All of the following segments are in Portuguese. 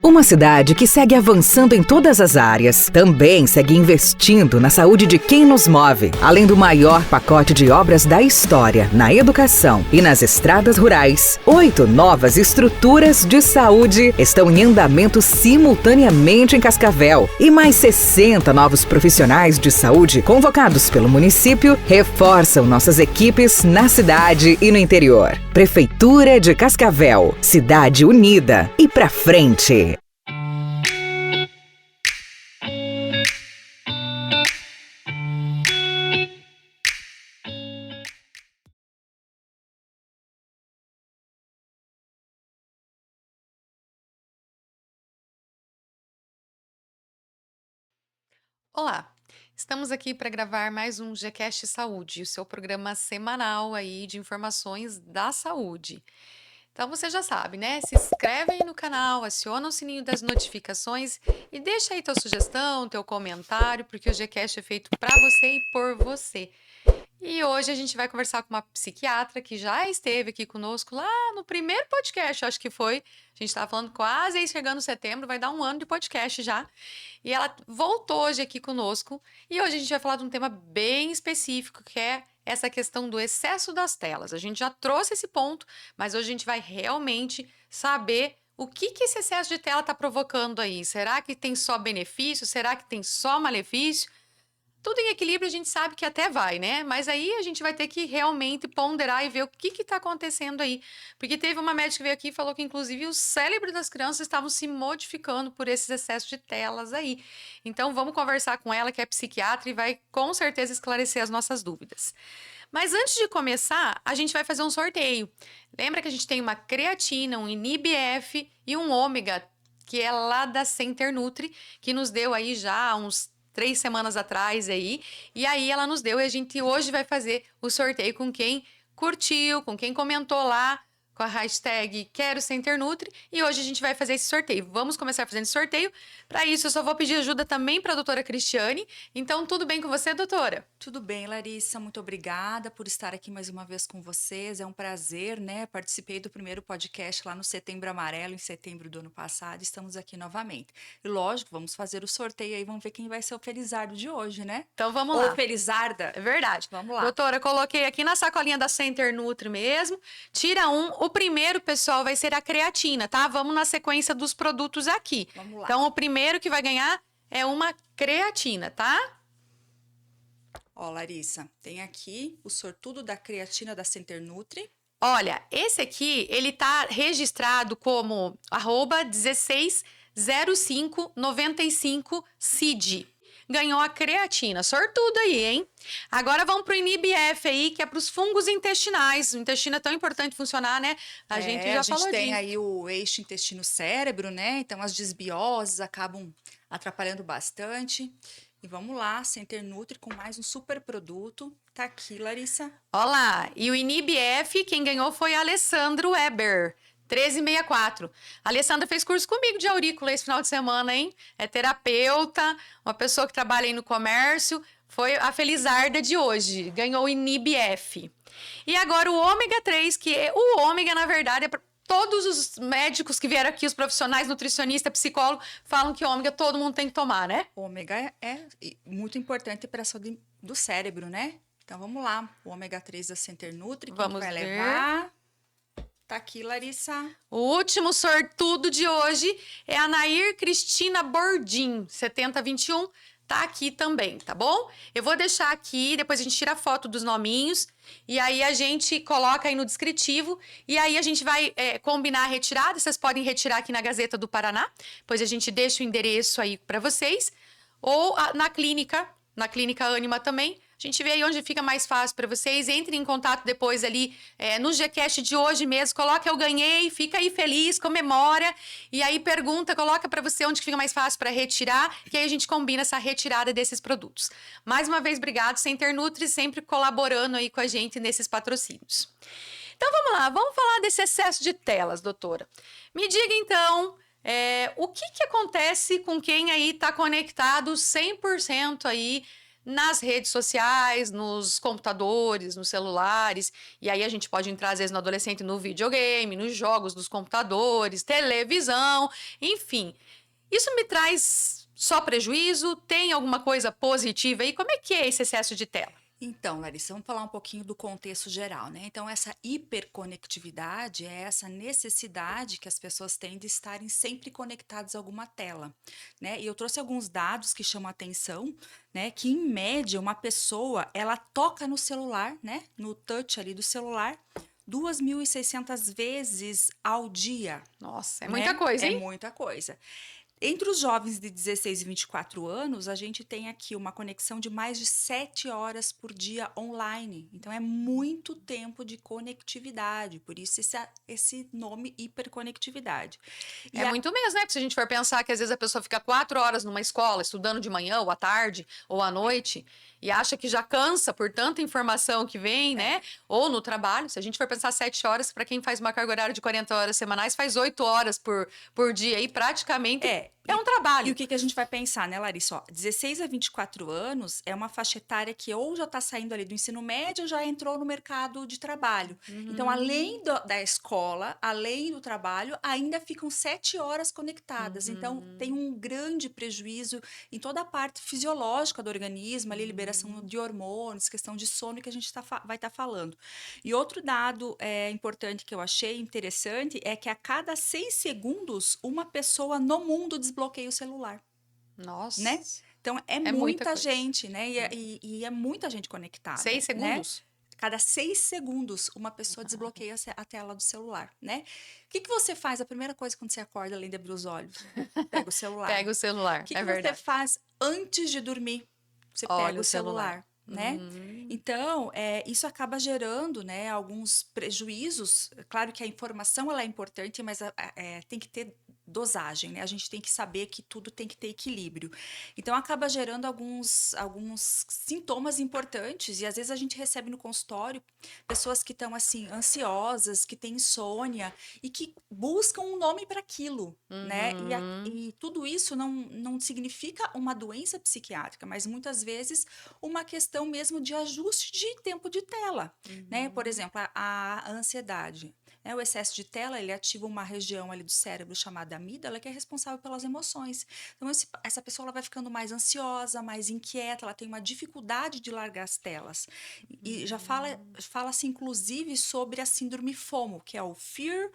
Uma cidade que segue avançando em todas as áreas, também segue investindo na saúde de quem nos move. Além do maior pacote de obras da história, na educação e nas estradas rurais, 8 novas estruturas de saúde estão em andamento simultaneamente em Cascavel. E mais 60 novos profissionais de saúde convocados pelo município reforçam nossas equipes na cidade e no interior. Prefeitura de Cascavel, cidade unida e pra frente. Olá, estamos aqui para gravar mais um GCast Saúde, o seu programa semanal aí de informações da saúde. Então você já sabe, né? Se inscreve aí no canal, aciona o sininho das notificações e deixa aí tua sugestão, teu comentário, porque o GCast é feito para você e por você. E hoje a gente vai conversar com uma psiquiatra que já esteve aqui conosco lá no primeiro podcast, acho que foi. A gente estava falando quase aí chegando setembro, vai dar um ano de podcast já. E ela voltou hoje aqui conosco. E hoje a gente vai falar de um tema bem específico, que é essa questão do excesso das telas. A gente já trouxe esse ponto, mas hoje a gente vai realmente saber o que esse excesso de tela está provocando aí. Será que tem só benefício? Será que tem só malefício? Tudo em equilíbrio a gente sabe que até vai, né? Mas aí a gente vai ter que realmente ponderar e ver o que está acontecendo aí. Porque teve uma médica que veio aqui e falou que, inclusive, o cérebro das crianças estavam se modificando por esses excessos de telas aí. Então, vamos conversar com ela, que é psiquiatra, e vai com certeza esclarecer as nossas dúvidas. Mas antes de começar, a gente vai fazer um sorteio. Lembra que a gente tem uma creatina, um INIBF e um ômega, que é lá da Center Nutri, que nos deu aí já uns 3 semanas atrás aí, e aí ela nos deu e a gente hoje vai fazer o sorteio com quem curtiu, com quem comentou lá com a hashtag Quero Center Nutri, e hoje a gente vai fazer esse sorteio. Vamos começar fazendo esse sorteio. Para isso, eu só vou pedir ajuda também para a doutora Cristiane. Então, tudo bem com você, doutora? Tudo bem, Larissa, muito obrigada por estar aqui mais uma vez com vocês. É um prazer, né? Participei do primeiro podcast lá no Setembro Amarelo, em setembro do ano passado. Estamos aqui novamente. E lógico, vamos fazer o sorteio aí, vamos ver quem vai ser o Felizardo de hoje, né? Então, vamos Ou lá. Felizarda. É verdade. Vamos lá. Doutora, coloquei aqui na sacolinha da Center Nutri mesmo. Tira um. O primeiro, pessoal, vai ser a creatina, tá? Vamos na sequência dos produtos aqui. Vamos lá. Então, o primeiro que vai ganhar é uma creatina, tá? Ó, Larissa, tem aqui o sortudo da creatina da Center Nutri. Olha, esse aqui, ele tá registrado como @160595CID. Ganhou a creatina. Sortudo aí, hein? Agora vamos pro INIBF aí, que é para os fungos intestinais. O intestino é tão importante funcionar, né? A gente já falou tem disso. aí o eixo intestino-cérebro, né? Então as desbioses acabam atrapalhando bastante. E vamos lá, Center Nutri com mais um super produto. Tá aqui, Larissa. Olá, e o INIBF, quem ganhou foi Alessandro Weber, 1364. A Alessandra fez curso comigo de aurícula esse final de semana, hein? É terapeuta, uma pessoa que trabalha aí no comércio. Foi a Felizarda de hoje, ganhou o INIBF. E agora o ômega 3, que é o ômega, na verdade, é para todos os médicos que vieram aqui, os profissionais, nutricionista, psicólogo, falam que ômega todo mundo tem que tomar, né? Ômega é muito importante para a saúde do cérebro, né? Então vamos lá, o ômega 3 da Center Nutri, quem Vamos vai ver. levar? Tá aqui, Larissa. O último sortudo de hoje é a Nair Cristina Bordim, 7021. Tá aqui também, tá bom? Eu vou deixar aqui, depois a gente tira a foto dos nominhos e aí a gente coloca aí no descritivo e aí a gente vai combinar a retirada. Vocês podem retirar aqui na Gazeta do Paraná, depois a gente deixa o endereço aí para vocês. Ou na clínica Ânima também. A gente vê aí onde fica mais fácil para vocês. Entrem em contato depois ali no Gcast de hoje mesmo. Coloca eu ganhei, fica aí feliz, comemora. E aí pergunta, coloca para você onde fica mais fácil para retirar. Que aí a gente combina essa retirada desses produtos. Mais uma vez, obrigado, Center Nutri, sempre colaborando aí com a gente nesses patrocínios. Então vamos lá, vamos falar desse excesso de telas, doutora. Me diga então, o que acontece com quem aí está conectado 100% aí nas redes sociais, nos computadores, nos celulares. E aí a gente pode entrar, às vezes, no adolescente no videogame, nos jogos dos computadores, televisão, enfim. Isso me traz só prejuízo? Tem alguma coisa positiva aí? Como é que é esse excesso de tela? Então, Larissa, vamos falar um pouquinho do contexto geral, né? Então, essa hiperconectividade é essa necessidade que as pessoas têm de estarem sempre conectadas a alguma tela, né? E eu trouxe alguns dados que chamam a atenção, né? Que, em média, uma pessoa, ela toca no celular, né? No touch ali do celular, 2.600 vezes ao dia, Nossa, é muita né? coisa, É hein? muita coisa. Entre os jovens de 16 e 24 anos, a gente tem aqui uma conexão de mais de 7 horas por dia online. Então, é muito tempo de conectividade, por isso esse nome hiperconectividade. E É muito mesmo, né? Porque se a gente for pensar que às vezes a pessoa fica 4 horas numa escola, estudando de manhã, ou à tarde, ou à noite, e acha que já cansa por tanta informação que vem, né? Ou no trabalho. Se a gente for pensar 7 horas, para quem faz uma carga horária de 40 horas semanais, faz 8 horas por dia. E praticamente é um E trabalho. o que a gente vai pensar, né, Larissa? Ó, 16 a 24 anos é uma faixa etária que ou já está saindo ali do ensino médio ou já entrou no mercado de trabalho. Então, além da escola, além do trabalho, ainda ficam 7 horas conectadas. Então, tem um grande prejuízo em toda a parte fisiológica do organismo, ali, liberação de hormônios, questão de sono que a gente vai estar falando. E outro dado importante que eu achei interessante é que a cada 6 segundos, uma pessoa no mundo desbloqueia o celular, Nossa, né? Então, é é muita muita coisa. gente, né? E é muita gente conectada, 6 né? segundos? Cada 6 segundos, uma pessoa desbloqueia a tela do celular, né? O que você faz? A primeira coisa quando você acorda, além de abrir os olhos? Pega o celular. Pega o celular, O que é você verdade. faz antes de dormir? Você Olha pega o o celular. celular, né? Então, isso acaba gerando, né, alguns prejuízos. Claro que a informação ela é importante, mas tem que ter dosagem, né? A gente tem que saber que tudo tem que ter equilíbrio. Então, acaba gerando alguns sintomas importantes e às vezes a gente recebe no consultório pessoas que estão assim ansiosas, que têm insônia e que buscam um nome para aquilo, né? E tudo isso não significa uma doença psiquiátrica, mas muitas vezes uma questão mesmo de ajuste de tempo de tela, né? Por exemplo, a ansiedade, né? O excesso de tela, ele ativa uma região ali do cérebro chamada amígdala, que é responsável pelas emoções. Então, essa pessoa ela vai ficando mais ansiosa, mais inquieta, ela tem uma dificuldade de largar as telas. E já fala-se, inclusive, sobre a síndrome FOMO, que é o Fear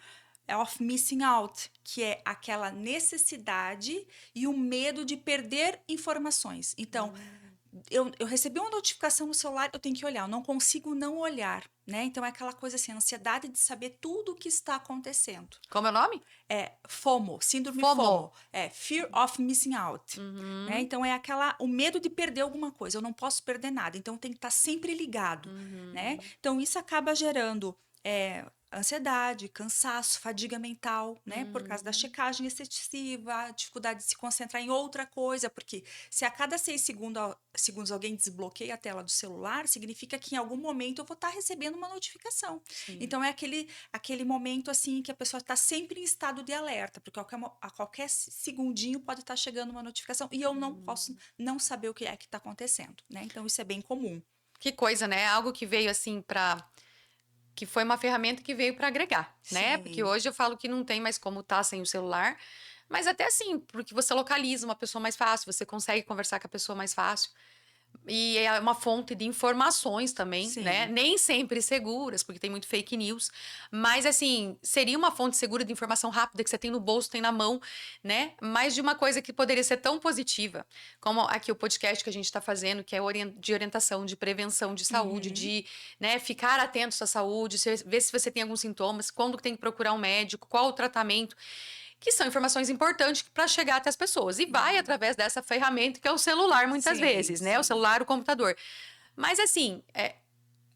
of Missing Out, que é aquela necessidade e o medo de perder informações. Então, eu recebi uma notificação no celular, eu tenho que olhar, eu não consigo não olhar, né? Então, é aquela coisa assim, a ansiedade de saber tudo o que está acontecendo. Como é o nome? É FOMO, síndrome FOMO. FOMO. É Fear of Missing Out. Né? Então, é o medo de perder alguma coisa, eu não posso perder nada, então tem que estar sempre ligado, né? Então, isso acaba gerando ansiedade, cansaço, fadiga mental, né? Por causa da checagem excessiva, dificuldade de se concentrar em outra coisa, porque se a cada 6 segundos alguém desbloqueia a tela do celular, significa que em algum momento eu vou estar recebendo uma notificação. Então, é aquele momento assim que a pessoa está sempre em estado de alerta, porque a qualquer segundinho pode estar chegando uma notificação e eu não posso não saber o que é que está acontecendo, né? Então, isso é bem comum. Que coisa, né? Algo que veio assim que foi uma ferramenta que veio para agregar, né? Sim. Porque hoje eu falo que não tem mais como estar sem o celular, mas até assim, porque você localiza uma pessoa mais fácil, você consegue conversar com a pessoa mais fácil. E é uma fonte de informações também, Sim. né? Nem sempre seguras, porque tem muito fake news. Mas, assim, seria uma fonte segura de informação rápida que você tem no bolso, tem na mão, né? Mas de uma coisa que poderia ser tão positiva, como aqui o podcast que a gente está fazendo, que é de orientação, de prevenção de saúde, de, né, ficar atento à sua saúde, ver se você tem alguns sintomas, quando tem que procurar um médico, qual o tratamento, que são informações importantes para chegar até as pessoas. E vai através dessa ferramenta que é o celular, muitas Sim, vezes, né? O sim. celular, o computador. Mas, assim,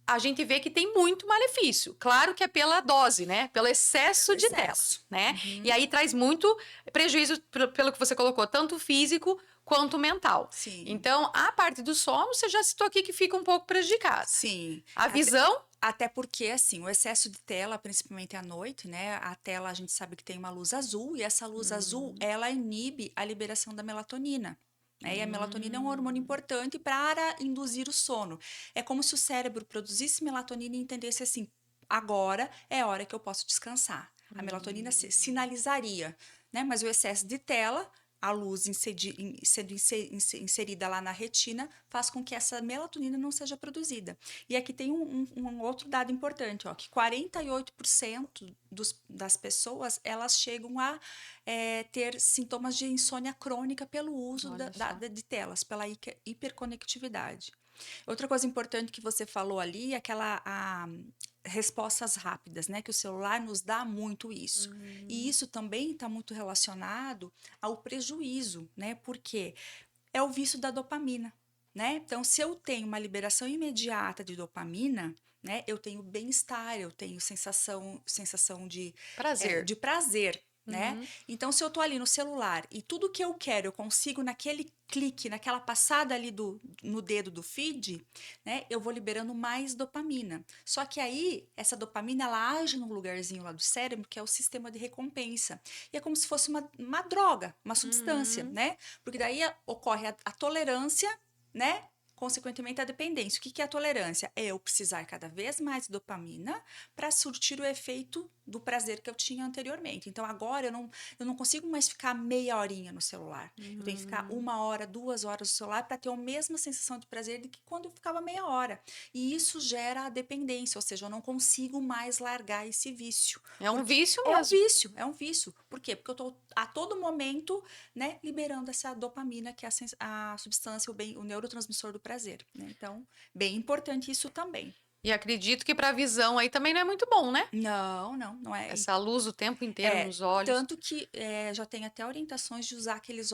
a gente vê que tem muito malefício. Claro que é pela dose, né? Pelo excesso de tela, né? E aí traz muito prejuízo, pelo que você colocou, tanto físico quanto mental. Sim. Então, a parte do sono, você já citou aqui que fica um pouco prejudicada. Sim. A visão... Até porque, assim, o excesso de tela, principalmente à noite, né? A tela, a gente sabe que tem uma luz azul, e essa luz azul, ela inibe a liberação da melatonina, né? E a melatonina é um hormônio importante para induzir o sono. É como se o cérebro produzisse melatonina e entendesse assim: agora é a hora que eu posso descansar. A melatonina sinalizaria, né? Mas o excesso de tela, a luz sendo inserida lá na retina, faz com que essa melatonina não seja produzida. E aqui tem um outro dado importante, ó, que 48% das pessoas, elas chegam a ter sintomas de insônia crônica pelo uso Olha só. de telas, pela hiperconectividade. Outra coisa importante que você falou ali é respostas rápidas, né? Que o celular nos dá muito isso. E isso também está muito relacionado ao prejuízo, né? Porque é o vício da dopamina, né? Então, se eu tenho uma liberação imediata de dopamina, né? Eu tenho bem-estar, eu tenho sensação Prazer. de prazer, né? Então, se eu tô ali no celular e tudo que eu quero eu consigo naquele clique, naquela passada ali no dedo do feed, né? Eu vou liberando mais dopamina. Só que aí, essa dopamina, ela age num lugarzinho lá do cérebro, que é o sistema de recompensa. E é como se fosse uma droga, uma substância, né? Porque daí ocorre a tolerância, né? Consequentemente, a dependência. O que é a tolerância? É eu precisar cada vez mais de dopamina para surtir o efeito do prazer que eu tinha anteriormente. Então, agora eu não consigo mais ficar meia horinha no celular. Eu tenho que ficar 1 hora, 2 horas no celular para ter a mesma sensação de prazer de que quando eu ficava meia hora. E isso gera a dependência, ou seja, eu não consigo mais largar esse vício. É um Porque vício é um mesmo. vício, é um vício. Por quê? Porque eu estou a todo momento, né, liberando essa dopamina, que é a substância, o neurotransmissor do prazer, né? Então, bem importante isso também. E acredito que para a visão aí também não é muito bom, né? Não é. Essa luz o tempo inteiro nos olhos. Tanto que já tem até orientações de usar aqueles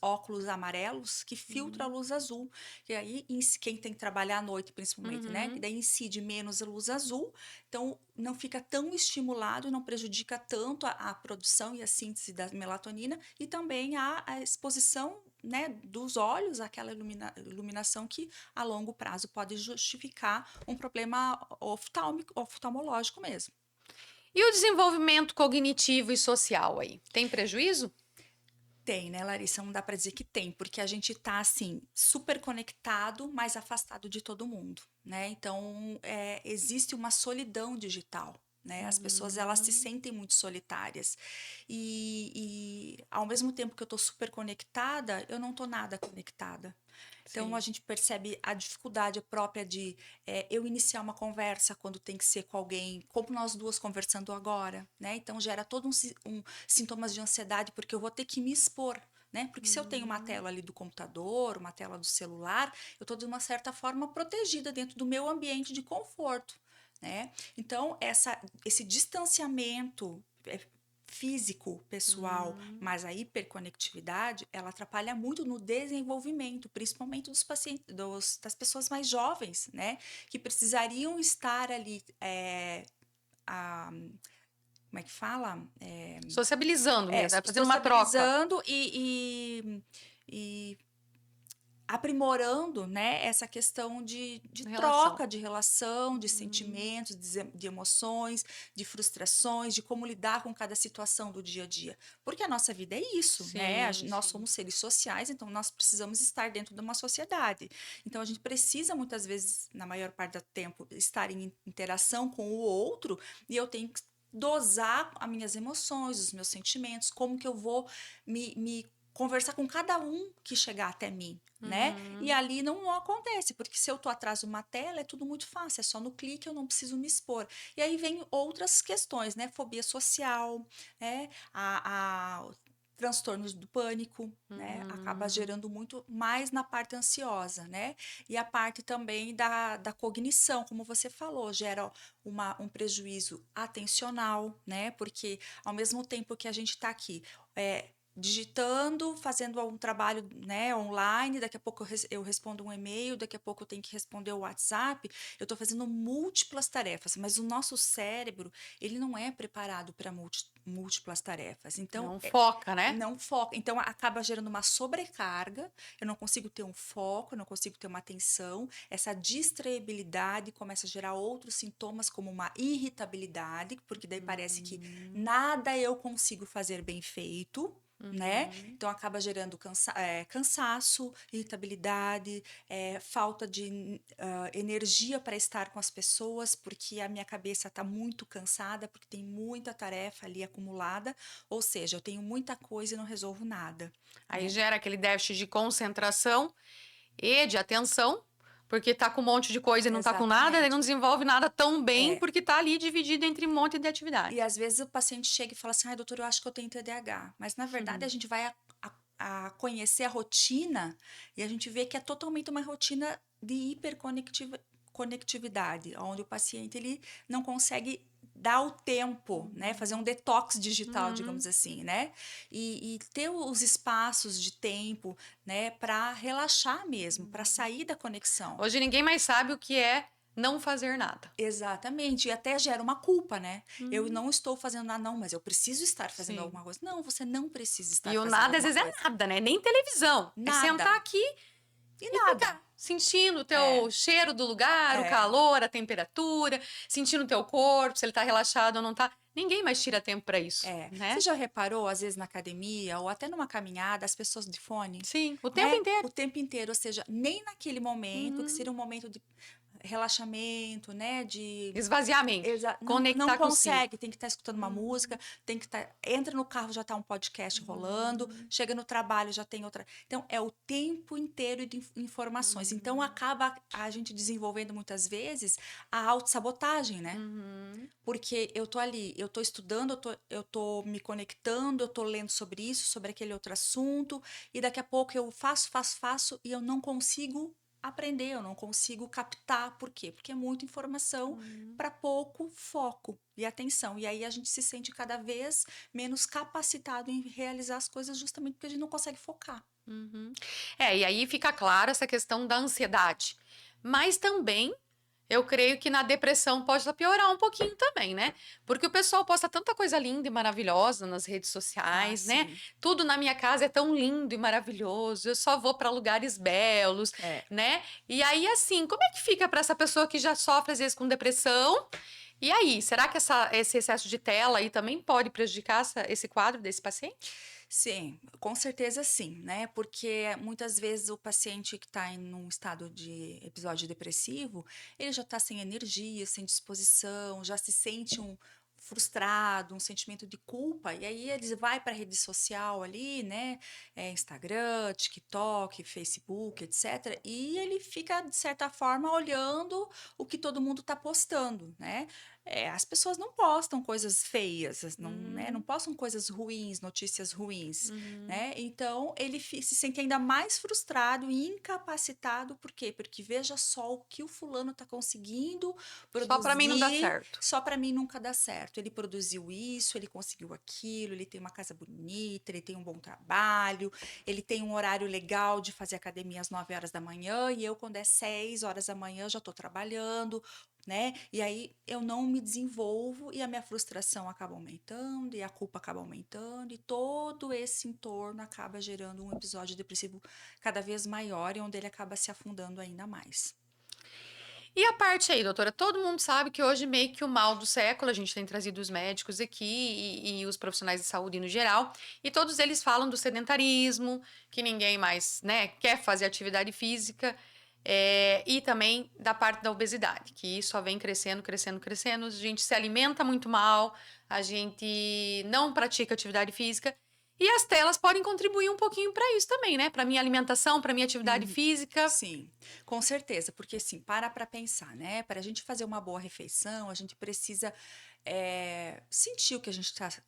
óculos amarelos que filtram a luz azul. E aí, quem tem que trabalhar à noite, principalmente, né? Que daí incide menos a luz azul, então não fica tão estimulado, não prejudica tanto a produção e a síntese da melatonina e também a exposição, né, dos olhos àquela iluminação que a longo prazo pode justificar um problema oftalmológico mesmo. E o desenvolvimento cognitivo e social aí? Tem prejuízo? Tem, né, Larissa? Não dá para dizer que tem, porque a gente tá assim super conectado, mas afastado de todo mundo, né? Então, existe uma solidão digital. Né? As pessoas elas se sentem muito solitárias e ao mesmo tempo que eu estou super conectada, eu não estou nada conectada. Então a Sim. gente percebe a dificuldade própria de eu iniciar uma conversa quando tem que ser com alguém, como nós duas conversando agora, né? Então gera todo sintomas de ansiedade porque eu vou ter que me expor. Né? Porque se eu tenho uma tela ali do computador, uma tela do celular, eu estou de uma certa forma protegida dentro do meu ambiente de conforto. Né? Então, esse distanciamento físico, pessoal, mas a hiperconectividade, ela atrapalha muito no desenvolvimento, principalmente dos pacientes, das pessoas mais jovens, né? Que precisariam estar ali, como é que fala? Sociabilizando mesmo, fazendo uma troca. Sociabilizando e aprimorando, né, essa questão de Relação. troca de relação, de sentimentos, de emoções, de frustrações, de como lidar com cada situação do dia a dia. Porque a nossa vida é isso, né? Nós Sim. somos seres sociais, então nós precisamos estar dentro de uma sociedade. Então a gente precisa muitas vezes, na maior parte do tempo, estar em interação com o outro e eu tenho que dosar as minhas emoções, os meus sentimentos, como que eu vou me conversar com cada um que chegar até mim, né? E ali não acontece, porque se eu tô atrás de uma tela, é tudo muito fácil, é só no clique, eu não preciso me expor. E aí vem outras questões, né? Fobia social, né? Transtornos do pânico, né? Acaba gerando muito mais na parte ansiosa, né? E a parte também da cognição, como você falou, gera um prejuízo atencional, né? Porque ao mesmo tempo que a gente está aqui, digitando, fazendo um trabalho, né, online, daqui a pouco eu respondo um e-mail, daqui a pouco eu tenho que responder o WhatsApp, eu estou fazendo múltiplas tarefas, mas o nosso cérebro, ele não é preparado para múltiplas tarefas, então Não foca, né? não foca, então acaba gerando uma sobrecarga, eu não consigo ter um foco, eu não consigo ter uma atenção, essa distraibilidade começa a gerar outros sintomas como uma irritabilidade, porque daí parece que nada eu consigo fazer bem feito, né? Uhum. Então acaba gerando cansaço, irritabilidade, falta de energia para estar com as pessoas, porque a minha cabeça está muito cansada, porque tem muita tarefa ali acumulada, ou seja, eu tenho muita coisa e não resolvo nada, Aí né? gera aquele déficit de concentração e de atenção, porque tá com um monte de coisa e não tá com nada, daí não Exatamente. desenvolve nada tão bem, É, porque tá ali dividido entre um monte de e atividade. às vezes o paciente chega e fala assim, ai, doutor, eu acho que eu tenho TDAH. Mas na verdade a gente vai a conhecer a rotina e a gente vê que é totalmente uma rotina de hiperconectividade, onde o paciente ele não consegue dar o tempo, né, fazer um detox digital, Uhum. digamos assim, né, e ter os espaços de tempo, né, para relaxar mesmo, para sair da conexão. Hoje ninguém mais sabe o que é não fazer nada. Exatamente, e até gera uma culpa, né? Eu Uhum. não estou fazendo nada, não, mas eu preciso estar fazendo Sim. alguma coisa. Não, você não precisa estar E o fazendo nada às alguma vezes coisa. é nada, né? Nem televisão. É Nada. sentar aqui E e nada. ficar sentindo o É, teu cheiro do lugar, o é. calor, a temperatura, sentindo o teu corpo, se ele tá relaxado ou não tá. Ninguém mais tira tempo pra isso, Você né? já reparou, às vezes, na academia ou até numa caminhada, as pessoas de fone, Sim, o tempo né? inteiro. O tempo inteiro, ou seja, nem naquele momento, que Uhum. seria um momento de relaxamento, né? De Esvaziar a mente, não conectar consigo. consegue, tem que estar escutando uma música, Uhum. tem que estar. Entra no carro, já está um podcast rolando, Uhum. chega no trabalho, já tem outra. Então, é o tempo inteiro de informações. Então, Uhum. acaba a gente desenvolvendo muitas vezes a autossabotagem, né? Uhum. Porque eu tô ali, eu tô estudando, eu tô me conectando, eu tô lendo sobre isso, sobre aquele outro assunto, e daqui a pouco eu faço, e eu não consigo aprender, eu não consigo captar. Por quê? Porque é muita informação Uhum. para pouco foco e atenção. E aí a gente se sente cada vez menos capacitado em realizar as coisas justamente porque a gente não consegue focar. Uhum. É, e aí fica clara essa questão da ansiedade. Mas também eu creio que na depressão pode piorar um pouquinho também, né? Porque o pessoal posta tanta coisa linda e maravilhosa nas redes Ah, sociais, né? sim. Tudo na minha casa é tão lindo e maravilhoso, eu só vou para lugares belos, É. né? E aí, assim, como é que fica para essa pessoa que já sofre às vezes com depressão? E aí, será que esse excesso de tela aí também pode prejudicar esse quadro desse paciente? Sim, com certeza sim, né? Porque muitas vezes o paciente que está em um estado de episódio depressivo, ele já está sem energia, sem disposição, já se sente frustrado, um sentimento de culpa, e aí ele vai para a rede social ali, né? Instagram, TikTok, Facebook, etc. E ele fica, de certa forma, olhando o que todo mundo está postando, né? As pessoas não postam coisas feias, não, né, não Hum, postam coisas ruins, notícias ruins, uhum. né? Então ele se sente ainda mais frustrado e incapacitado, por quê? Porque veja só o que o fulano está conseguindo Só para mim não dá produzir, certo. só para mim nunca dá certo. Ele produziu isso, ele conseguiu aquilo, ele tem uma casa bonita, ele tem um bom trabalho, ele tem um horário legal de fazer academia às 9 horas da manhã, e eu, quando é 6 horas da manhã, já estou trabalhando, né? E aí eu não me desenvolvo e a minha frustração acaba aumentando e a culpa acaba aumentando e todo esse entorno acaba gerando um episódio depressivo cada vez maior e onde ele acaba se afundando ainda mais. E a parte aí, doutora? Todo mundo sabe que hoje meio que o mal do século, a gente tem trazido os médicos aqui e os profissionais de saúde no geral, e todos eles falam do sedentarismo, que ninguém mais, né, quer fazer atividade física, e também da parte da obesidade, que só vem crescendo, crescendo, crescendo. A gente se alimenta muito mal, a gente não pratica atividade física. E as telas podem contribuir um pouquinho para isso também, né? Para minha alimentação, para minha atividade Uhum. física. Sim, com certeza, porque assim, para pensar, né? Para a gente fazer uma boa refeição, a gente precisa sentir o que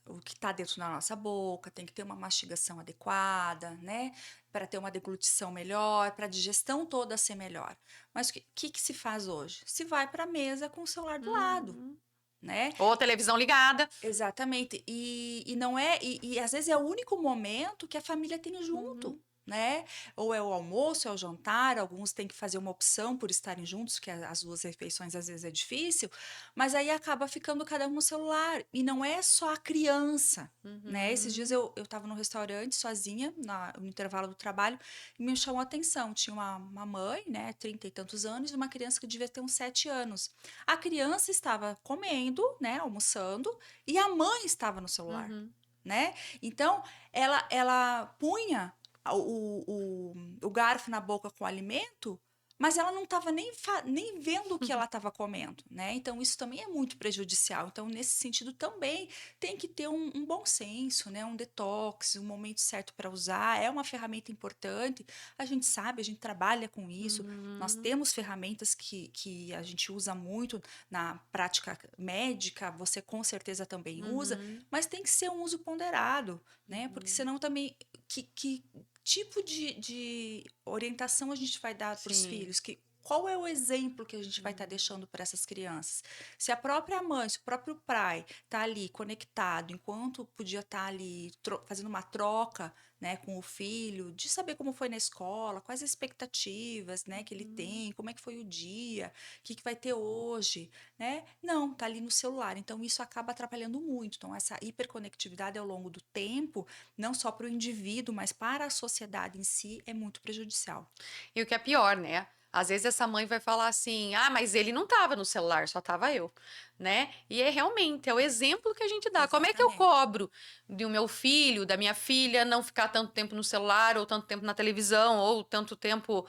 o que está dentro da nossa boca, tem que ter uma mastigação adequada, né? Para ter uma deglutição melhor, para a digestão toda ser melhor. Mas o que se faz hoje? Se vai para a mesa com o celular do lado, Uhum. né? Ou a televisão ligada. Exatamente. E não é. E às vezes é o único momento que a família tem Uhum. junto, né? Ou é o almoço, é o jantar. Alguns têm que fazer uma opção por estarem juntos, que as duas refeições às vezes é difícil, mas aí acaba ficando cada um no celular. E não é só a criança. Né? Esses dias Uhum. eu estava no restaurante sozinha, no intervalo do trabalho, e me chamou a atenção. Tinha uma mãe, né, 30 e tantos anos, e uma criança que devia ter uns 7 anos. A criança estava comendo, né, almoçando, e a mãe estava no celular, Uhum. né? Então, ela punha o garfo na boca com o alimento, mas ela não estava nem vendo o que ela estava comendo, né? Então, isso também é muito prejudicial. Então, nesse sentido, também tem que ter um bom senso, né? Um detox, um momento certo para usar. É uma ferramenta importante. A gente sabe, a gente trabalha com isso. Nós temos ferramentas que a gente usa muito na prática médica, você com certeza também usa, mas tem que ser um uso ponderado, né? Porque senão também que tipo de orientação a gente vai dar para os Sim. filhos? Qual é o exemplo que a gente vai estar deixando para essas crianças? Se a própria mãe, se o próprio pai está ali conectado, enquanto podia estar ali fazendo uma troca, né, com o filho, de saber como foi na escola, quais as expectativas, né, que ele tem, como é que foi o dia, o que vai ter hoje, né? Não, tá ali no celular. Então, isso acaba atrapalhando muito. Então, essa hiperconectividade ao longo do tempo, não só para o indivíduo, mas para a sociedade em si, é muito prejudicial. E o que é pior, né? Às vezes essa mãe vai falar assim: ah, mas ele não estava no celular, só estava eu, né? E é realmente, é o exemplo que a gente dá. Como é que eu Exatamente. cobro do meu filho, da minha filha, não ficar tanto tempo no celular, ou tanto tempo na televisão, ou tanto tempo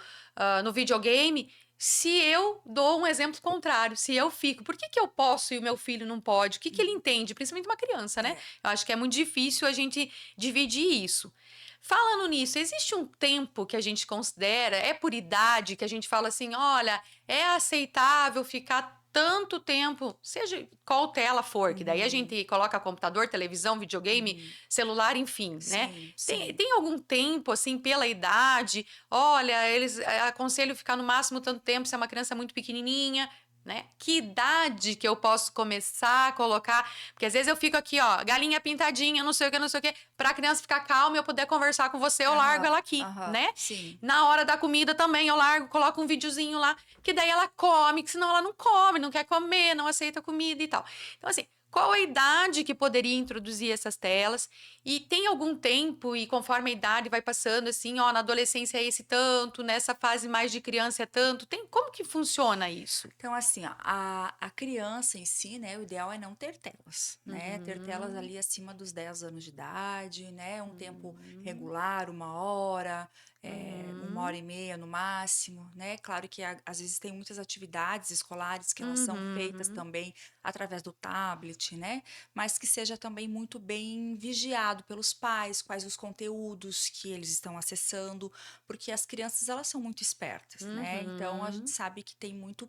no videogame, se eu dou um exemplo contrário, se eu fico? Por que que eu posso e o meu filho não pode? O que que ele entende? Principalmente uma criança, né? É. Eu acho que é muito difícil a gente dividir isso. Falando nisso, existe um tempo que a gente considera, é por idade, que a gente fala assim, olha, é aceitável ficar tanto tempo, seja qual tela for, que daí a gente coloca computador, televisão, videogame, celular, enfim, né? Sim, Tem, sim. tem algum tempo, assim, pela idade? Olha, eles aconselham ficar no máximo tanto tempo se é uma criança muito pequenininha, né? Que idade que eu posso começar a colocar? Porque às vezes eu fico aqui, ó, galinha pintadinha, não sei o que, não sei o que, pra criança ficar calma e eu poder conversar com você, eu largo Aham, ela aqui, aham, né? sim. Na hora da comida também eu largo, coloco um videozinho lá, que daí ela come, que senão ela não come, não quer comer, não aceita comida e tal. Então, assim, qual a idade que poderia introduzir essas telas? E tem algum tempo, e conforme a idade vai passando, assim, ó, na adolescência é esse tanto, nessa fase mais de criança é tanto, como que funciona isso? Então, assim, ó, a criança em si, né, o ideal é não ter telas, né? Ter telas Uhum, ali acima dos 10 anos de idade, né? Um tempo uhum, regular, 1 hora, 1 hora e meia no máximo, né? Claro que às vezes tem muitas atividades escolares que elas são feitas uhum, também através do tablet, né? Mas que seja também muito bem vigiado pelos pais, quais os conteúdos que eles estão acessando, porque as crianças elas são muito espertas, né? Então a gente uhum. sabe que tem muito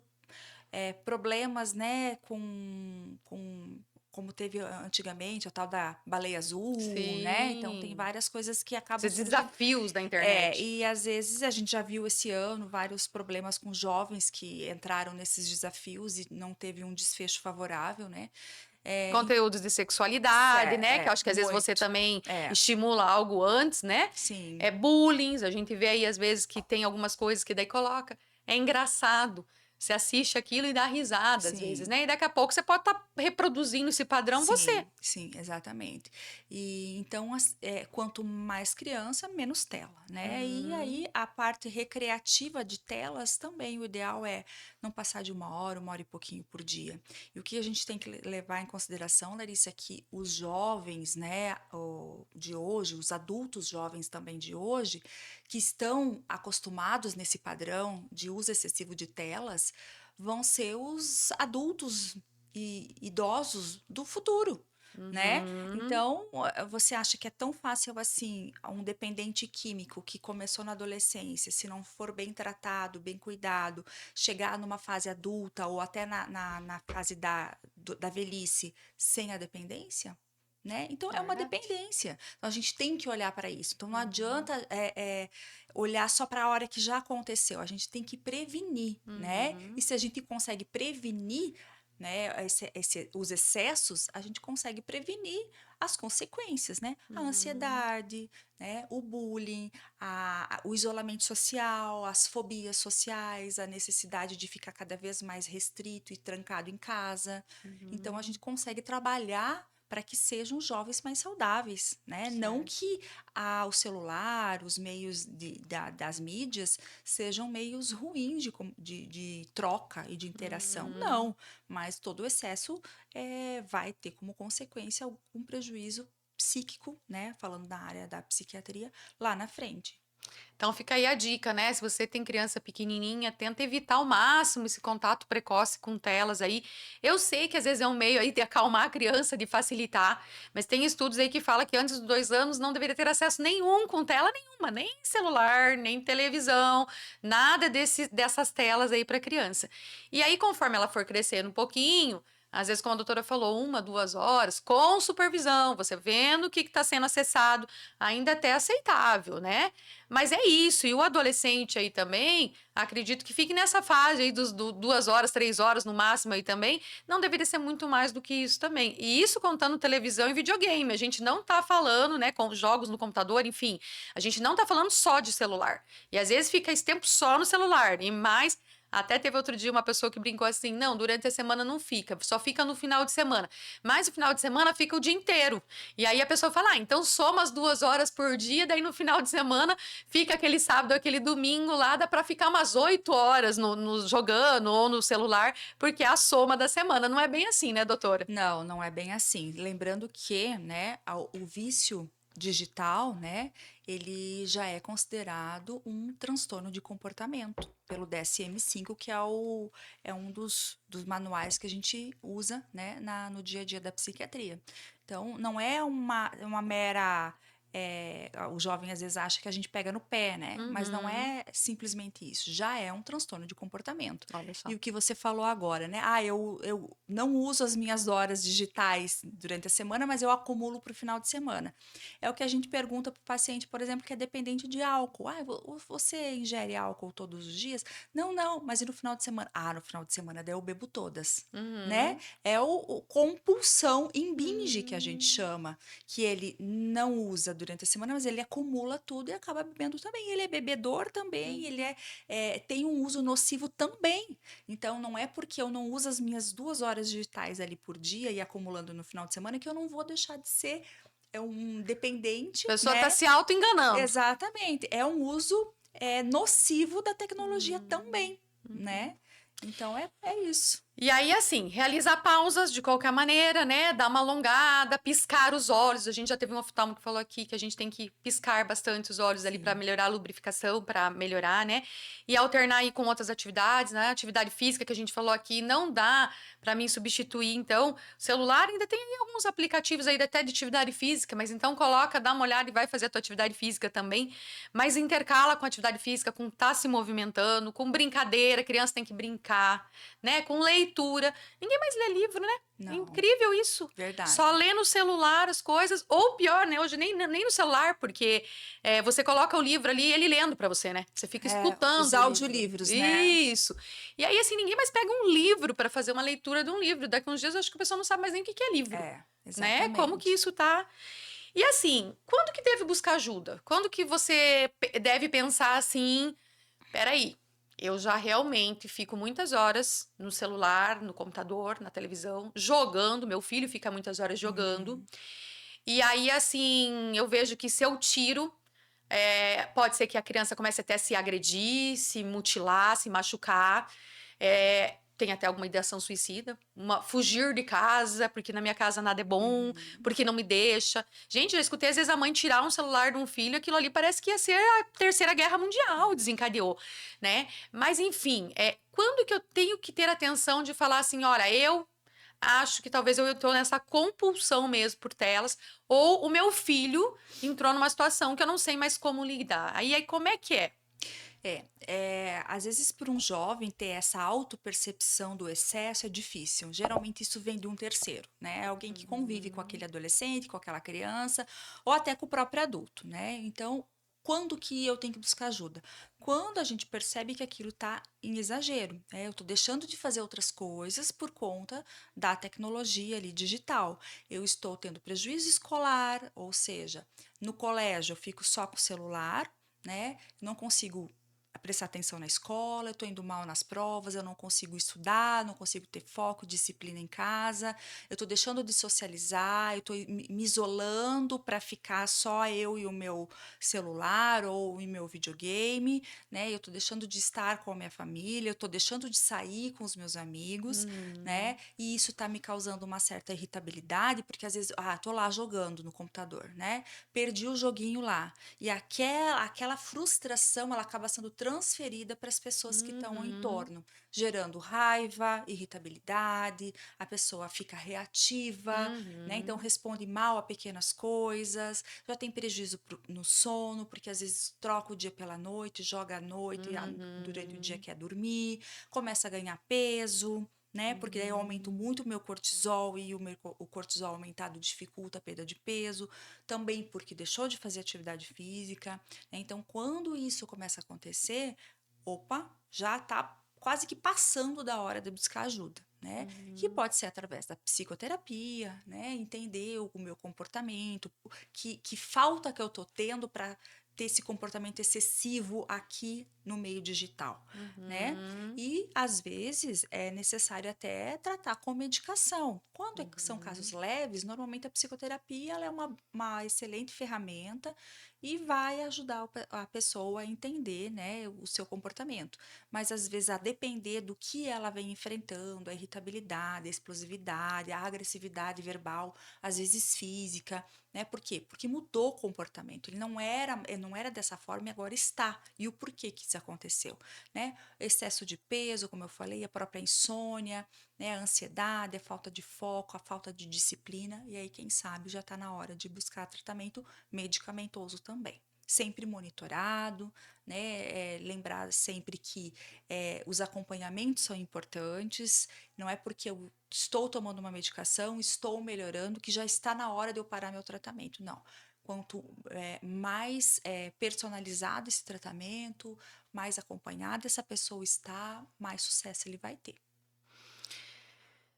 problemas, né, como teve antigamente, a tal da baleia azul, né? Então tem Sim. várias coisas que acabam Esses surgindo. desafios da internet. E às vezes a gente já viu esse ano vários problemas com jovens que entraram nesses desafios e não teve um desfecho favorável, né? É, em- Conteúdos de sexualidade, né? Que eu acho que às vezes você muito. também É, estimula algo antes, né? sim, É bullying, a gente vê aí às vezes que tem algumas coisas que daí coloca. É engraçado. Você assiste aquilo e dá risada às vezes, sim. né? E daqui a pouco você pode estar reproduzindo esse padrão você. Sim, exatamente. E então, quanto mais criança, menos tela, né? E Uhum, aí a parte recreativa de telas também, o ideal é não passar de 1 hora e pouquinho por dia. E o que a gente tem que levar em consideração, Larissa, é que os jovens, né, de hoje, os adultos jovens também de hoje, que estão acostumados nesse padrão de uso excessivo de telas, vão ser os adultos e idosos do futuro, né? uhum, Então, você acha que é tão fácil assim, um dependente químico que começou na adolescência, se não for bem tratado, bem cuidado, chegar numa fase adulta ou até na fase da velhice sem a dependência? Né? Então, é uma verdade. dependência. Então, a gente tem que olhar para isso. Então, não Uhum, adianta olhar só para a hora que já aconteceu. A gente tem que prevenir, né? E uhum, se a gente consegue prevenir, né, os excessos, a gente consegue prevenir as consequências, né? A uhum, ansiedade, né, o bullying, o isolamento social, as fobias sociais, a necessidade de ficar cada vez mais restrito e trancado em casa. Então, a gente uhum, consegue trabalhar para que sejam jovens mais saudáveis, né? Não certo. que o celular, os meios das mídias sejam meios ruins de troca e de interação. Uhum. Não, mas todo o excesso vai ter como consequência algum prejuízo psíquico, né? Falando da área da psiquiatria, lá na frente. Então fica aí a dica, né? Se você tem criança pequenininha, tenta evitar ao máximo esse contato precoce com telas aí. Eu sei que às vezes é um meio aí de acalmar a criança, de facilitar, mas tem estudos aí que falam que antes dos 2 anos não deveria ter acesso nenhum com tela nenhuma, nem celular, nem televisão, nada dessas telas aí para criança. E aí, conforme ela for crescendo um pouquinho, às vezes, como a doutora falou, 1, 2 horas, com supervisão, você vendo o que está sendo acessado, ainda até aceitável, né? Mas é isso, e o adolescente aí também, acredito que fique nessa fase aí dos 2 horas, 3 horas no máximo aí também, não deveria ser muito mais do que isso também. E isso contando televisão e videogame, a gente não tá falando, né, com jogos no computador, enfim, a gente não tá falando só de celular. E às vezes fica esse tempo só no celular, e mais. Até teve outro dia uma pessoa que brincou assim: não, durante a semana não fica, só fica no final de semana. Mas o final de semana fica o dia inteiro. E aí a pessoa fala: então soma as 2 horas por dia, daí no final de semana fica aquele sábado, aquele domingo lá, dá pra ficar umas 8 horas no jogando ou no celular, porque é a soma da semana. Não é bem assim, né, doutora? Não, não é bem assim. Lembrando que, né, o vício digital, né, ele já é considerado um transtorno de comportamento pelo DSM-5, que é um dos manuais que a gente usa, né, no dia a dia da psiquiatria. Então, não é uma mera. O jovem às vezes acha que a gente pega no pé, né? Mas não Uhum. é simplesmente isso. Já é um transtorno de comportamento. Olha só. E o que você falou agora, né? Eu não uso as minhas horas digitais durante a semana, mas eu acumulo para o final de semana. É o que a gente pergunta para o paciente, por exemplo, que é dependente de álcool. Você ingere álcool todos os dias? Não, mas e no final de semana? No final de semana daí eu bebo todas, né? Uhum. É o compulsão em binge que a gente Hum. chama, que ele não usa durante a semana, mas ele acumula tudo e acaba bebendo também. Ele é bebedor também, ele tem um uso nocivo também. Então, não é porque eu não uso as minhas 2 horas digitais ali por dia e acumulando no final de semana que eu não vou deixar de ser um dependente, A pessoa tá né? se auto-enganando. Exatamente. É um uso nocivo da tecnologia Hum. também, né? Então, é isso. E aí, assim, realizar pausas de qualquer maneira, né? Dar uma alongada, piscar os olhos. A gente já teve um oftalmo que falou aqui que a gente tem que piscar bastante os olhos ali para Sim. melhorar a lubrificação, para melhorar, né? E alternar aí com outras atividades, né? Atividade física que a gente falou aqui, não dá para mim substituir. Então, o celular ainda tem aí alguns aplicativos aí até de atividade física, mas então coloca, dá uma olhada e vai fazer a tua atividade física também. Mas intercala com atividade física, com tá se movimentando, com brincadeira, a criança tem que brincar, né? Com leitura. Ninguém mais lê livro, né? É Não, incrível isso. Só verdade. lê no celular as coisas, ou pior, né? Hoje nem no celular, porque você coloca o livro ali e ele lendo pra você, né? Você fica Os escutando o livro. audiolivros, né? Isso. E aí, assim, ninguém mais pega um livro pra fazer uma leitura de um livro. Daqui uns dias, eu acho que o pessoal não sabe mais nem o que que é livro, né? Como que Exatamente. isso tá. E assim, quando que deve buscar ajuda? Quando que você deve pensar assim, peraí, eu já realmente fico muitas horas no celular, no computador, na televisão, jogando. Meu filho fica muitas horas jogando. Uhum. E aí, assim, eu vejo que se eu tiro, pode ser que a criança comece até a se agredir, se mutilar, se machucar. Tem até alguma ideação suicida, fugir de casa, porque na minha casa nada é bom, Uhum. porque não me deixa. Gente, já escutei às vezes a mãe tirar um celular de um filho, aquilo ali parece que ia ser a Terceira Guerra Mundial, desencadeou, né? Mas enfim, quando que eu tenho que ter atenção de falar assim, olha, eu acho que talvez eu estou nessa compulsão mesmo por telas, ou o meu filho entrou numa situação que eu não sei mais como lidar. Aí como é que é? Às vezes para um jovem ter essa autopercepção do excesso é difícil. Geralmente isso vem de um terceiro, né? Alguém que convive com Uhum. aquele adolescente, com aquela criança, ou até com o próprio adulto, né? Então, quando que eu tenho que buscar ajuda? Quando a gente percebe que aquilo está em exagero, né? Eu estou deixando de fazer outras coisas por conta da tecnologia ali digital. Eu estou tendo prejuízo escolar, ou seja, no colégio eu fico só com o celular, né? Não consigo prestar atenção na escola, eu tô indo mal nas provas, eu não consigo estudar, não consigo ter foco, disciplina em casa, eu tô deixando de socializar, eu tô me isolando para ficar só eu e o meu celular ou em meu videogame, né? Eu tô deixando de estar com a minha família, eu tô deixando de sair com os meus amigos, né? E isso tá me causando uma certa irritabilidade, porque às vezes, tô lá jogando no computador, né? Perdi o joguinho lá. E aquela frustração, ela acaba sendo transferida para as pessoas que estão em Uhum. torno, gerando raiva, irritabilidade, a pessoa fica reativa, né? Então Uhum. responde mal a pequenas coisas, já tem prejuízo no sono, porque às vezes troca o dia pela noite, joga à noite, durante o dia Uhum. quer dormir, começa a ganhar peso, né? Porque daí eu aumento Uhum. muito o meu cortisol e o cortisol aumentado dificulta a perda de peso, também porque deixou de fazer atividade física, né? Então, quando isso começa a acontecer, opa, já está quase que passando da hora de buscar ajuda, né? Que Uhum. pode ser através da psicoterapia, né? Entender o meu comportamento, que falta que eu tô tendo para ter esse comportamento excessivo aqui no meio digital, né? Uhum. E às vezes é necessário até tratar com medicação. Quando são casos Uhum. leves, normalmente a psicoterapia ela é uma excelente ferramenta e vai ajudar a pessoa a entender, né, o seu comportamento. Mas às vezes, a depender do que ela vem enfrentando, a irritabilidade, a explosividade, a agressividade verbal, às vezes física, né? Por quê? Porque mudou o comportamento. Ele não era dessa forma e agora está. E o porquê que isso aconteceu, né? Excesso de peso, como eu falei, a própria insônia, né? A ansiedade, a falta de foco, a falta de disciplina. E aí, quem sabe, já está na hora de buscar tratamento medicamentoso também. Sempre monitorado, né? Lembrar sempre que os acompanhamentos são importantes, não é porque eu estou tomando uma medicação, estou melhorando, que já está na hora de eu parar meu tratamento. Não. Quanto mais personalizado esse tratamento, mais acompanhada essa pessoa está, mais sucesso ele vai ter.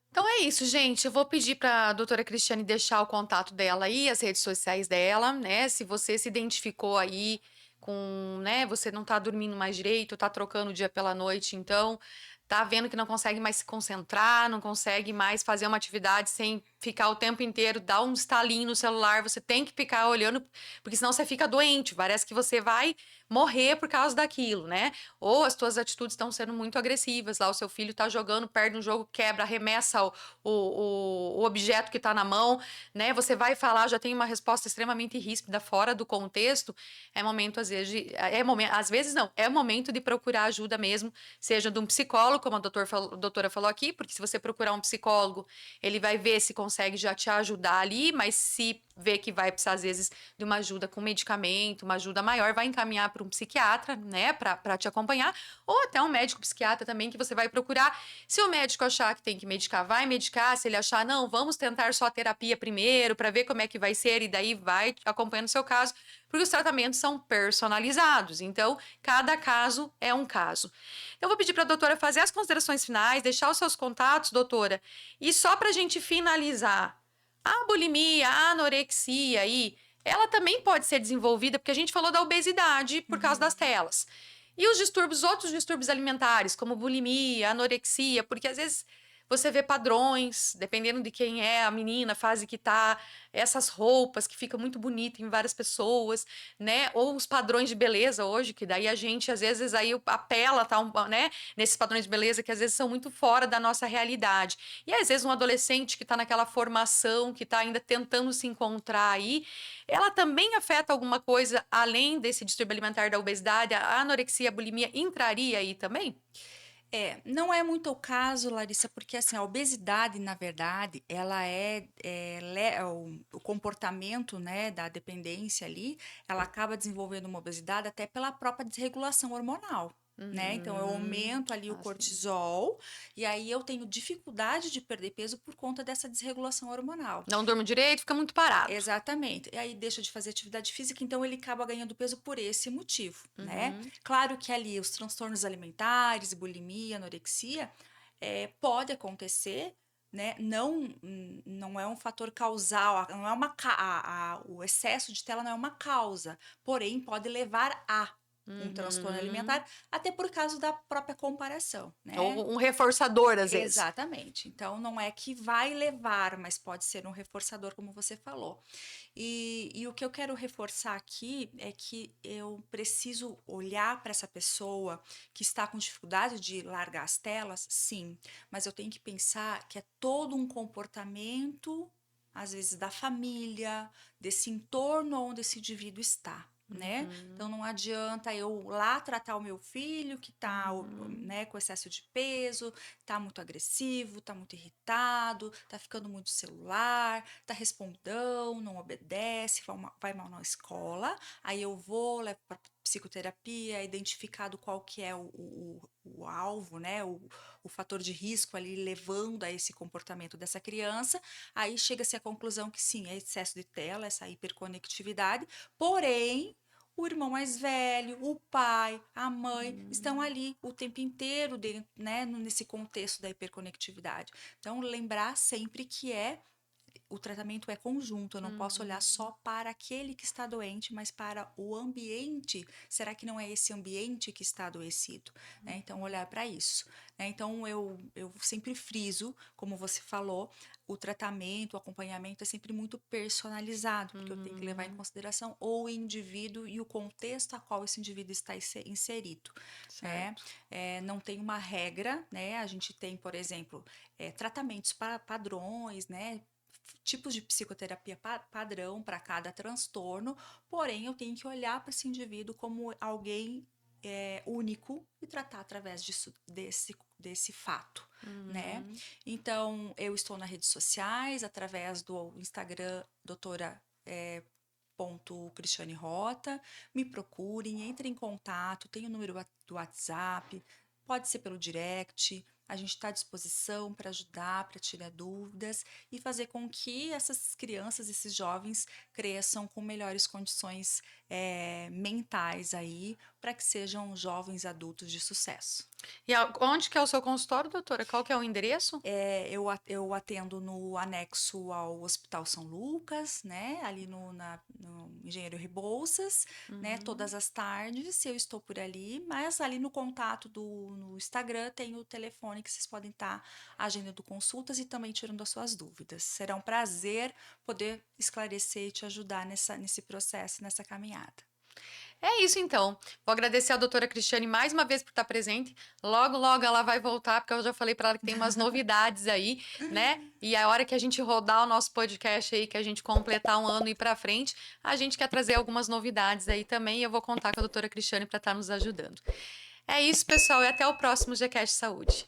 Então é isso, gente. Eu vou pedir para a doutora Cristiane deixar o contato dela aí, as redes sociais dela, né? Se você se identificou aí com, né, você não tá dormindo mais direito, tá trocando o dia pela noite, então tá vendo que não consegue mais se concentrar, não consegue mais fazer uma atividade sem ficar o tempo inteiro, dar um estalinho no celular, você tem que ficar olhando, porque senão você fica doente, parece que você vai morrer por causa daquilo, né? Ou as tuas atitudes estão sendo muito agressivas, lá o seu filho tá jogando, perde um jogo, quebra, arremessa o objeto que tá na mão, né? Você vai falar, já tem uma resposta extremamente ríspida, fora do contexto, é momento às vezes às vezes não, é momento de procurar ajuda mesmo, seja de um psicólogo, como a doutora falou aqui, porque se você procurar um psicólogo, ele vai ver se consegue já te ajudar ali, mas se vê que vai precisar às vezes de uma ajuda com medicamento, uma ajuda maior, vai encaminhar para um psiquiatra, né, para te acompanhar, ou até um médico psiquiatra também que você vai procurar. Se o médico achar que tem que medicar, vai medicar. Se ele achar, não, vamos tentar só terapia primeiro para ver como é que vai ser, e daí vai acompanhando o seu caso, porque os tratamentos são personalizados. Então, cada caso é um caso. Eu vou pedir para a doutora fazer as considerações finais, deixar os seus contatos, doutora, e só para a gente finalizar, a bulimia, a anorexia aí, ela também pode ser desenvolvida, porque a gente falou da obesidade por causa das Uhum. telas. E os distúrbios, outros distúrbios alimentares, como bulimia, anorexia, porque às vezes você vê padrões, dependendo de quem é a menina, a fase que tá, essas roupas que ficam muito bonitas em várias pessoas, né? Ou os padrões de beleza hoje, que daí a gente às vezes aí apela, tá, né? Nesses padrões de beleza que às vezes são muito fora da nossa realidade. E às vezes um adolescente que tá naquela formação, que tá ainda tentando se encontrar aí, ela também afeta alguma coisa além desse distúrbio alimentar da obesidade? A anorexia, a bulimia entraria aí também? Não é muito o caso, Larissa, porque assim, a obesidade, na verdade, ela o comportamento, né, da dependência ali, ela acaba desenvolvendo uma obesidade até pela própria desregulação hormonal. Né? Então, eu aumento ali o Sim. cortisol e aí eu tenho dificuldade de perder peso por conta dessa desregulação hormonal. Não durmo direito, fica muito parado. Exatamente. E aí deixa de fazer atividade física, então ele acaba ganhando peso por esse motivo, né? Uhum. Claro que ali os transtornos alimentares, bulimia, anorexia, pode acontecer, né? Não é um fator causal, não é o excesso de tela não é uma causa, porém pode levar a. um transtorno alimentar, até por causa da própria comparação, né? Ou um reforçador, às vezes. Exatamente. Então, não é que vai levar, mas pode ser um reforçador, como você falou. E o que eu quero reforçar aqui é que eu preciso olhar para essa pessoa que está com dificuldade de largar as telas, sim, mas eu tenho que pensar que é todo um comportamento, às vezes, da família, desse entorno onde esse indivíduo está. Né? Então não adianta eu lá tratar o meu filho que está né, com excesso de peso, está muito agressivo, está muito irritado, está ficando muito celular, está respondão, não obedece, vai mal na escola. Aí eu vou, levo para psicoterapia, identificado qual que é o alvo, né, o fator de risco ali levando a esse comportamento dessa criança. Aí chega-se à conclusão que sim, é excesso de tela, essa hiperconectividade, porém o irmão mais velho, o pai, a mãe estão ali o tempo inteiro né, nesse contexto da hiperconectividade. Então, lembrar sempre que o tratamento é conjunto, eu não posso olhar só para aquele que está doente, mas para o ambiente. Será que não é esse ambiente que está adoecido? Né? Então, olhar para isso. Né? Então, eu sempre friso, como você falou, o tratamento, o acompanhamento é sempre muito personalizado, porque eu tenho que levar em consideração o indivíduo e o contexto a qual esse indivíduo está inserido. Né? Não tem uma regra, né? A gente tem, por exemplo, tratamentos padrões, né? Tipos de psicoterapia padrão para cada transtorno, porém eu tenho que olhar para esse indivíduo como alguém único e tratar através desse fato, né? Então, eu estou nas redes sociais, através do Instagram, doutora Cristiane Rota, me procurem, entrem em contato, tem o número do WhatsApp, pode ser pelo direct, a gente está à disposição para ajudar, para tirar dúvidas e fazer com que essas crianças, esses jovens cresçam com melhores condições mentais aí, para que sejam jovens adultos de sucesso. E onde que é o seu consultório, doutora? Qual que é o endereço? Eu atendo no anexo ao Hospital São Lucas, né? Ali no Engenheiro Rebouças, né? Todas as tardes eu estou por ali, mas ali no contato no Instagram tem o telefone que vocês podem estar agendando consultas e também tirando as suas dúvidas. Será um prazer poder esclarecer e te ajudar nesse processo, nessa caminhada. É isso, então. Vou agradecer a doutora Cristiane mais uma vez por estar presente. Logo, logo ela vai voltar, porque eu já falei para ela que tem umas novidades aí, né? E a hora que a gente rodar o nosso podcast aí, que a gente completar um ano e ir para frente, a gente quer trazer algumas novidades aí também. E eu vou contar com a doutora Cristiane para estar nos ajudando. É isso, pessoal, e até o próximo GCast Saúde.